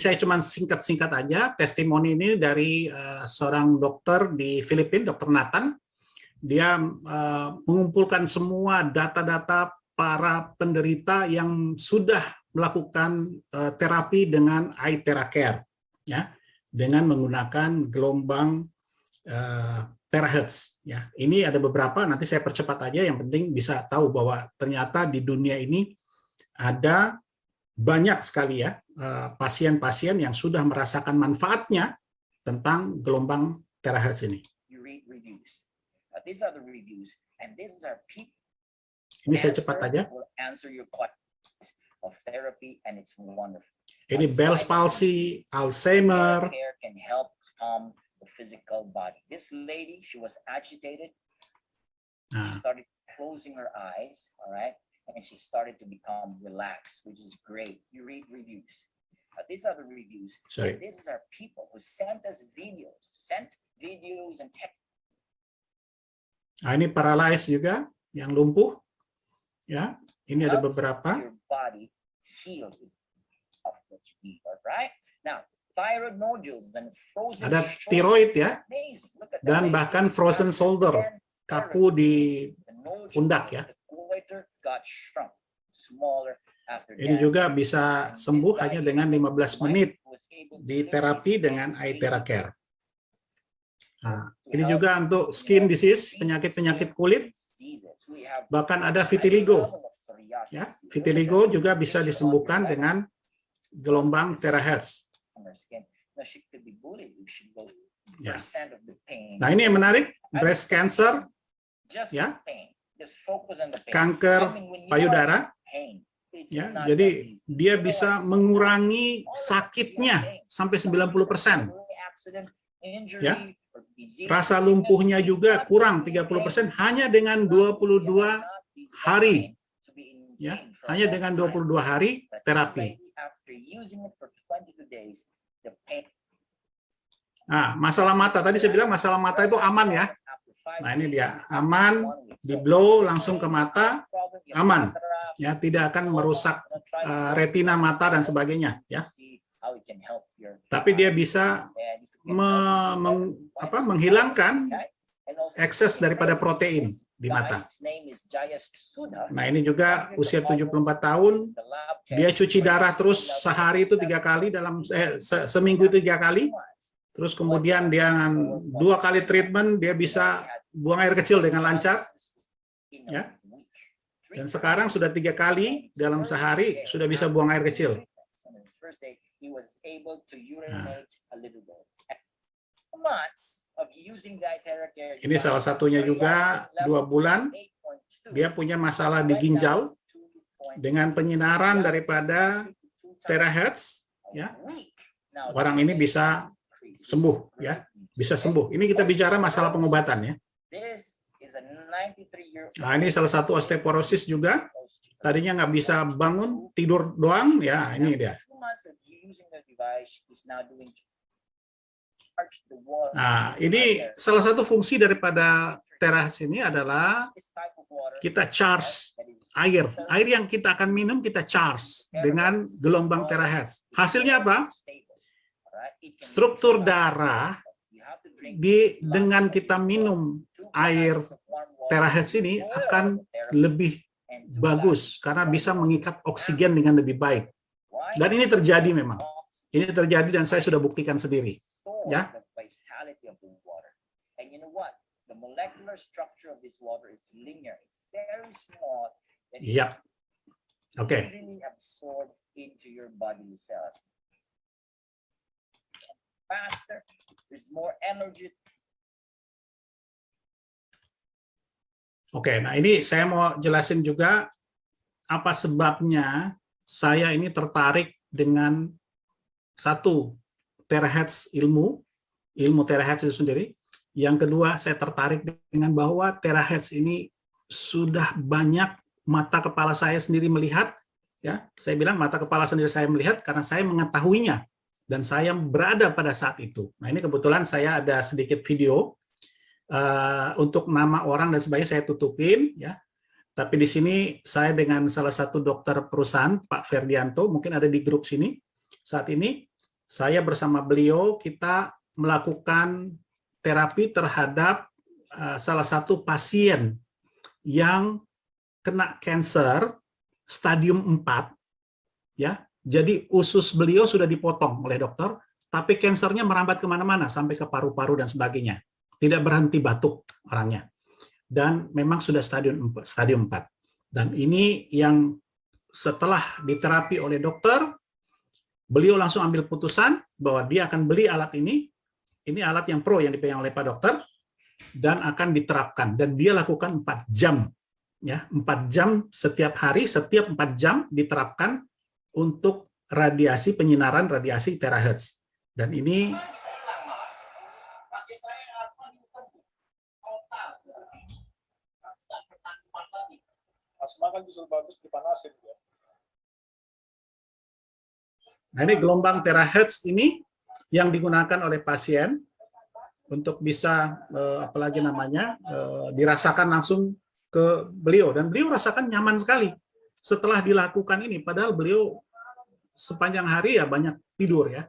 saya cuma singkat-singkat aja, testimoni ini dari seorang dokter di Filipina, Dr. Nathan. Dia mengumpulkan semua data-data para penderita yang sudah melakukan terapi dengan iTheraCare, ya, dengan menggunakan gelombang terahertz. Ya, ini ada beberapa. Nanti saya percepat aja. Yang penting bisa tahu bahwa ternyata di dunia ini ada banyak sekali ya pasien-pasien yang sudah merasakan manfaatnya tentang gelombang terahertz ini. Ini saya cepat aja. Ini Bell's palsy, Alzheimer. Nah. And she started to become relaxed, which is great. You read reviews. These are the reviews. Sorry. These are people who sent us videos and text. Nah, ini paralyzed juga, yang lumpuh. Ya, ini ada beberapa. Your body healed of what you need, right? Now, thyroid nodules and frozen. Ada tiroid ya, dan bahkan frozen shoulder, kaku di pundak ya. Ini juga bisa sembuh hanya dengan 15 menit di terapi dengan iTheraCare. Nah, ini juga untuk skin disease, penyakit-penyakit kulit, bahkan ada vitiligo. Ya, vitiligo juga bisa disembuhkan dengan gelombang terahertz. Ya. Nah, ini yang menarik, breast cancer, ya. Kanker payudara, ya, jadi dia bisa mengurangi sakitnya sampai 90%. Ya, rasa lumpuhnya juga kurang 30% hanya dengan 22 hari. Ya, hanya dengan 22 hari terapi. Nah, masalah mata tadi saya bilang masalah mata itu aman ya. Nah, ini dia, aman, di blow langsung ke mata, aman. Ya, tidak akan merusak retina mata dan sebagainya, ya. Tapi dia bisa menghilangkan ekses daripada protein di mata. Nah, ini juga usia 74 tahun, dia cuci darah terus sehari itu 3 kali dalam seminggu itu 3 kali. Terus kemudian dia 2 kali treatment, dia bisa buang air kecil dengan lancar, ya. Dan sekarang sudah 3 kali dalam sehari sudah bisa buang air kecil. Nah. Ini salah satunya juga 2 bulan dia punya masalah di ginjal dengan penyinaran daripada terahertz, ya. Orang ini bisa sembuh, ya, bisa sembuh. Ini kita bicara masalah pengobatan ya. Nah, ini salah satu osteoporosis juga. Tadinya nggak bisa bangun, tidur doang, ya ini dia. Nah, ini salah satu fungsi daripada terahertz ini adalah kita charge air. Air yang kita akan minum kita charge dengan gelombang terahertz. Hasilnya apa? Struktur darah dengan kita minum air terahertz ini akan lebih bagus karena bisa mengikat oksigen dengan lebih baik. Dan ini terjadi memang. Ini terjadi dan saya sudah buktikan sendiri. Ya. Iya. Oke. Oke, nah ini saya mau jelasin juga apa sebabnya saya ini tertarik dengan 1 terahertz ilmu terahertz itu sendiri. Yang kedua, saya tertarik dengan bahwa terahertz ini sudah banyak mata kepala saya sendiri melihat. Ya, saya bilang mata kepala sendiri saya melihat karena saya mengetahuinya dan saya berada pada saat itu. Nah, ini kebetulan saya ada sedikit video. Untuk nama orang dan sebagainya saya tutupin ya. Tapi di sini saya dengan salah satu dokter perusahaan Pak Ferdianto, mungkin ada di grup sini saat ini, saya bersama beliau kita melakukan terapi terhadap salah satu pasien yang kena kanker stadium 4 ya. Jadi usus beliau sudah dipotong oleh dokter, tapi kansernya merambat kemana-mana sampai ke paru-paru dan sebagainya. Tidak berhenti batuk orangnya. Dan memang sudah stadium 4. Dan ini yang setelah diterapi oleh dokter, beliau langsung ambil putusan bahwa dia akan beli alat ini alat yang pro yang dipegang oleh Pak Dokter, dan akan diterapkan. Dan dia lakukan 4 jam. Ya, 4 jam setiap hari, setiap 4 jam diterapkan untuk radiasi, penyinaran radiasi terahertz. Dan ini asma kan justru bagus dipanasin ya. Nah, ini gelombang terahertz ini yang digunakan oleh pasien untuk bisa apalagi namanya dirasakan langsung ke beliau, dan beliau rasakan nyaman sekali setelah dilakukan ini. Padahal beliau sepanjang hari ya banyak tidur ya,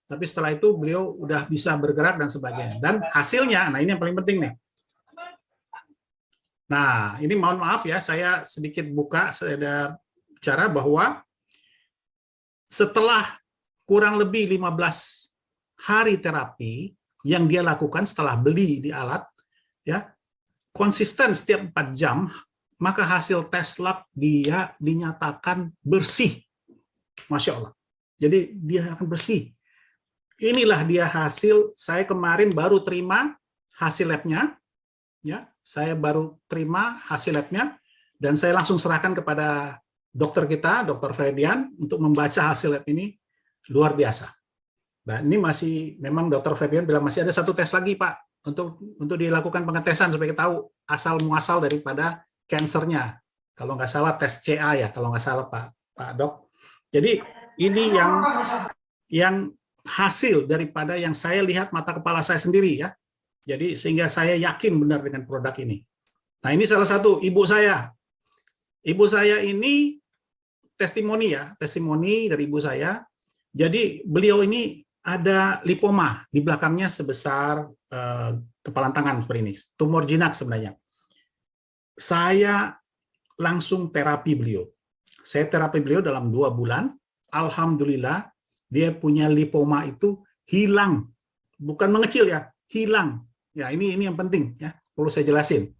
tapi setelah itu beliau udah bisa bergerak dan sebagainya. Dan hasilnya, nah ini yang paling penting nih. Nah ini mohon maaf ya, saya sedikit buka, saya ada cara bahwa setelah kurang lebih 15 hari terapi yang dia lakukan setelah beli di alat, ya konsisten setiap 4 jam, maka hasil tes lab dia dinyatakan bersih. Masya Allah. Jadi dia akan bersih. Inilah dia hasil, saya kemarin baru terima hasil labnya, ya, saya baru terima hasil labnya, dan saya langsung serahkan kepada dokter kita, Dr. Ferdian, untuk membaca hasil lab ini. Luar biasa. Nah, ini masih, memang Dr. Ferdian bilang masih ada 1 tes lagi, Pak, untuk dilakukan pengetesan supaya kita tahu asal muasal daripada kansernya. Kalau nggak salah tes CA ya, kalau nggak salah Pak Dok. Jadi ini yang hasil daripada yang saya lihat mata kepala saya sendiri ya. Jadi sehingga saya yakin benar dengan produk ini. Nah ini salah satu ibu saya. Ibu saya ini testimoni ya, testimoni dari ibu saya. Jadi beliau ini ada lipoma di belakangnya sebesar kepalan tangan seperti ini, tumor jinak sebenarnya. Saya langsung terapi beliau. Saya terapi beliau dalam 2 bulan. Alhamdulillah dia punya lipoma itu hilang, bukan mengecil ya, hilang. Ya ini yang penting ya, perlu saya jelasin.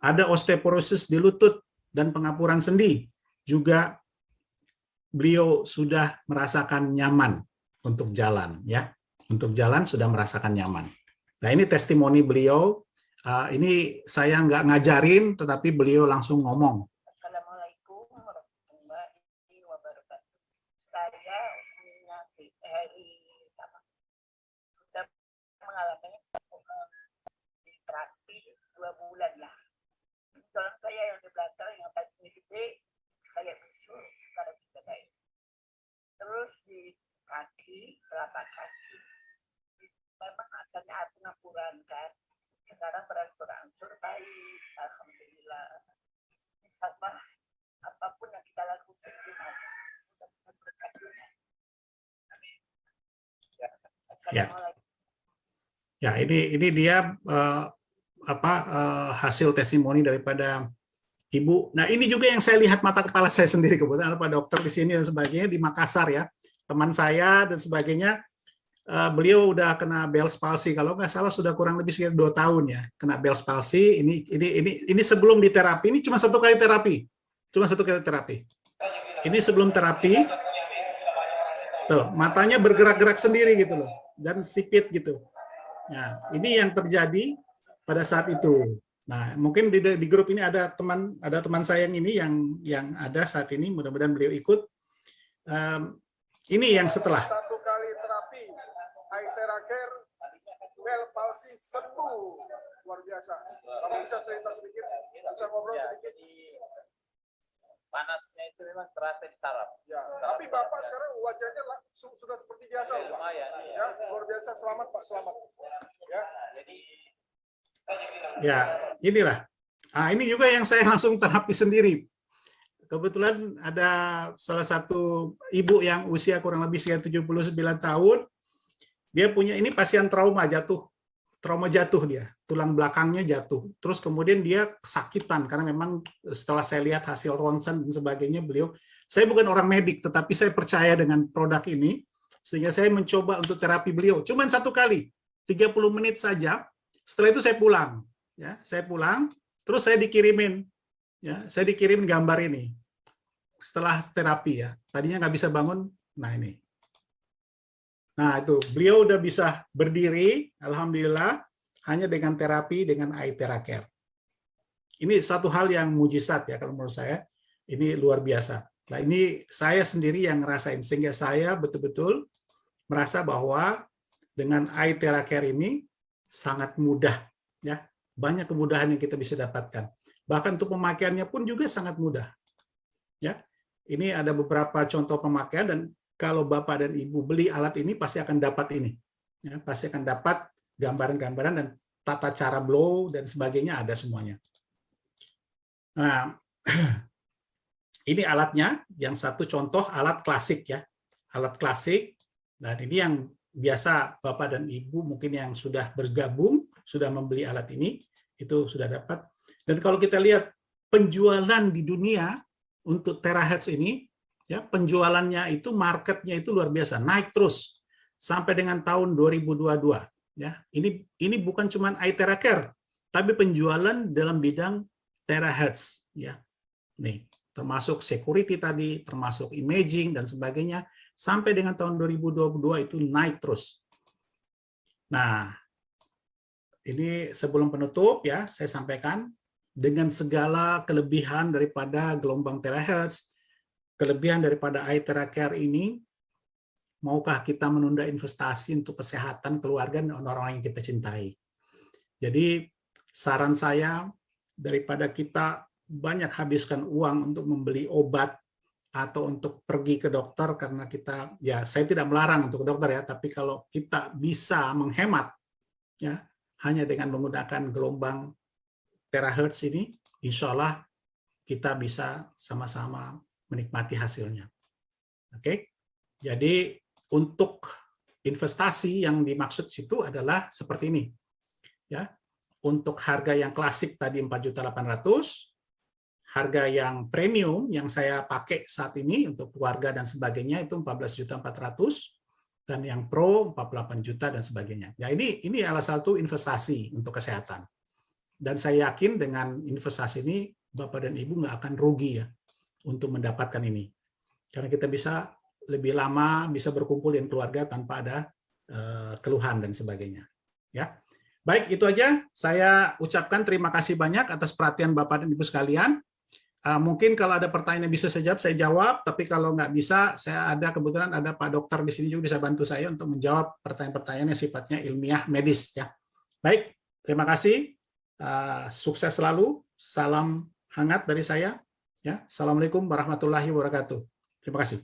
Ada osteoporosis di lutut dan pengapuran sendi, juga beliau sudah merasakan nyaman untuk jalan ya, untuk jalan sudah merasakan nyaman. Nah ini testimoni beliau. Ini saya nggak ngajarin, tetapi beliau langsung ngomong. Assalamualaikum warahmatullahi wabarakatuh. Saya sudah mengalami terapi 2 bulan lah. Tulang saya yang di belakang yang tadi gede, saya bisu, sekarang sudah baik. Terus di kaki, telapak kaki, memang asalnya pengapuran kan. Sekarang berangsur-angsur baik, alhamdulillah. Sama apapun yang kita lakukan ya. Ya, ini dia hasil testimoni daripada ibu. Nah, ini juga yang saya lihat mata kepala saya sendiri, kebetulan ada Pak Dokter di sini dan sebagainya di Makassar ya, teman saya dan sebagainya. Beliau udah kena Bell's palsy, kalau nggak salah sudah kurang lebih sekitar 2 tahun ya kena Bell's palsy. Ini sebelum diterapi, ini cuma 1 kali terapi, Ini sebelum terapi, tuh matanya bergerak-gerak sendiri gitu loh, dan sipit gitu. Nah ini yang terjadi pada saat itu. Nah mungkin di grup ini ada teman saya ini yang ada saat ini, mudah-mudahan beliau ikut. Ini yang setelah. Bell's palsy sembuh, luar biasa. Kamu bisa cerita sedikit, bisa ngobrol sedikit. Jadi panasnya itu memang terasa di saraf. Ya, tapi Bapak sekarang wajahnya sudah seperti biasa, Pak. Lumayan, Ya, luar biasa. Selamat Pak, selamat. Ya. Jadi Ya, inilah. Ini juga yang saya langsung terapi sendiri. kebetulan ada salah satu ibu yang usia kurang lebih sekitar 79 tahun. Dia punya ini pasien trauma jatuh dia, tulang belakangnya jatuh. Terus kemudian dia kesakitan karena memang setelah saya lihat hasil ronsen dan sebagainya, saya bukan orang medik, tetapi saya percaya dengan produk ini, sehingga saya mencoba untuk terapi beliau. Cuman 1 kali, 30 menit saja. Setelah itu saya pulang, ya, terus saya dikirim gambar ini. Setelah terapi ya, tadinya nggak bisa bangun, nah ini. Nah itu, beliau udah bisa berdiri, alhamdulillah, hanya dengan terapi dengan iTeracare. Ini satu hal yang mujizat ya kalau menurut saya, ini luar biasa. Nah ini saya sendiri yang ngerasain, sehingga saya betul-betul merasa bahwa dengan iTeracare ini sangat mudah, ya, banyak kemudahan yang kita bisa dapatkan. Bahkan untuk pemakaiannya pun juga sangat mudah. Ya, ini ada beberapa contoh pemakaian, dan kalau Bapak dan Ibu beli alat ini pasti akan dapat ini. Ya, pasti akan dapat gambaran-gambaran dan tata cara blow dan sebagainya, ada semuanya. Nah, ini alatnya, yang satu contoh alat klasik ya. Alat klasik, dan ini yang biasa Bapak dan Ibu mungkin yang sudah bergabung, sudah membeli alat ini, itu sudah dapat. Dan kalau kita lihat penjualan di dunia untuk terahertz ini, ya, penjualannya itu, marketnya itu luar biasa, naik terus sampai dengan tahun 2022. Ya, ini bukan cuma iTeracare, tapi penjualan dalam bidang terahertz. Ya, nih, termasuk security tadi, termasuk imaging dan sebagainya, sampai dengan tahun 2022 itu naik terus. Nah, ini sebelum penutup ya, saya sampaikan dengan segala kelebihan daripada gelombang terahertz, kelebihan daripada iTeracare ini, maukah kita menunda investasi untuk kesehatan keluarga dan orang-orang yang kita cintai? Jadi saran saya, daripada kita banyak habiskan uang untuk membeli obat atau untuk pergi ke dokter, karena kita, ya saya tidak melarang untuk ke dokter ya, tapi kalau kita bisa menghemat ya hanya dengan menggunakan gelombang terahertz ini, insya Allah kita bisa sama-sama menikmati hasilnya. Oke, jadi untuk investasi yang dimaksud situ adalah seperti ini, ya. Untuk harga yang klasik tadi 4.800.000, harga yang premium yang saya pakai saat ini untuk keluarga dan sebagainya itu 14.400.000, dan yang pro 48 juta dan sebagainya. Ya ini adalah satu investasi untuk kesehatan. Dan saya yakin dengan investasi ini Bapak dan Ibu nggak akan rugi ya untuk mendapatkan ini, karena kita bisa lebih lama, bisa berkumpul dengan keluarga tanpa ada keluhan dan sebagainya. Ya, baik, itu aja. Saya ucapkan terima kasih banyak atas perhatian Bapak dan Ibu sekalian. Mungkin kalau ada pertanyaan yang bisa saya jawab, tapi kalau nggak bisa, saya ada kebetulan ada Pak Dokter di sini juga bisa bantu saya untuk menjawab pertanyaan-pertanyaan yang sifatnya ilmiah medis. Ya, baik, terima kasih. Sukses selalu. Salam hangat dari saya. Ya, assalamualaikum warahmatullahi wabarakatuh. Terima kasih.